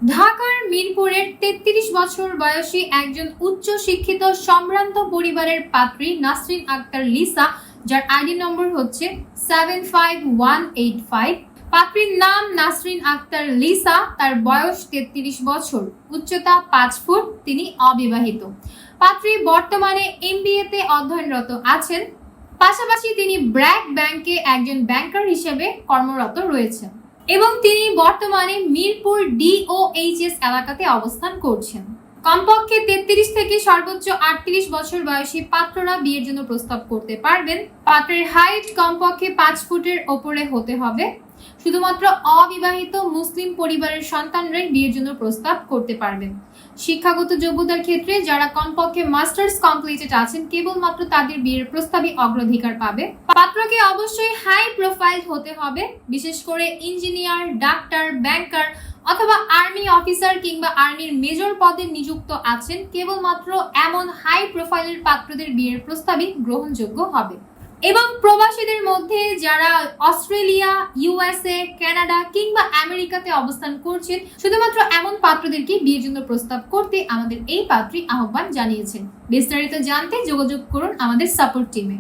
ঢাকার মিরপুরের ৩৩ বছর বয়সী একজন উচ্চ শিক্ষিত সম্ভ্রান্ত পরিবারের পাত্রী নাসরিন আক্তার লিসা, যার আইডি নম্বর হচ্ছে 75185। পাত্রীর নাম নাসরিন আক্তার লিসা, তার বয়স ৩৩ বছর, উচ্চতা 5 ফুট, তিনি অবিবাহিত। পাত্রী বর্তমানে MBA তে অধ্যয়নরত আছেন, পাশাপাশি তিনি ব্র্যাক ব্যাংকে একজন ব্যাংকার হিসেবে কর্মরত রয়েছেন এবং তিনি বর্তমানে মিরপুর DOHS এলাকাতে অবস্থান করছেন। কমপক্ষে 33 থেকে সর্বোচ্চ 38 বছর বয়সী পাত্ররা বিয়ের জন্য প্রস্তাব করতে পারবেন। পাত্রের হাইট কমপক্ষে 5 ফুটের ওপরে হতে হবে। শুধুমাত্র অবিবাহিত মুসলিম পরিবারের সন্তানরাই বিয়ের জন্য প্রস্তাব করতে পারবেন। শিক্ষাগত যোগ্যতার ক্ষেত্রে যারা কমপক্ষে মাস্টার্স কমপ্লিটেড আছেন, কেবলমাত্র তাদের বিয়ের প্রস্তাবই অগ্রাধিকার পাবে। পাত্রকে অবশ্যই হাই প্রোফাইল হতে হবে, বিশেষ করে ইঞ্জিনিয়ার, ডাক্তার, ব্যাংকার অথবা আর্মি অফিসার কিংবা আর্মির মেজর পদে নিযুক্ত আছেন। কেবলমাত্র এমন হাই প্রোফাইলের পাত্রদের বিয়ের প্রস্তাবই গ্রহণযোগ্য হবে। এবং প্রবাসীদের মধ্যে যারা অস্ট্রেলিয়া, USA, কানাডা কিংবা আমেরিকাতে অবস্থান করছেন, শুধুমাত্র এমন পাত্রদেরকে বিয়ের জন্য প্রস্তাব করতে আমাদের এই পাত্রী আহ্বান জানিয়েছেন। বিস্তারিত জানতে যোগাযোগ করুন আমাদের সাপোর্ট টিমে।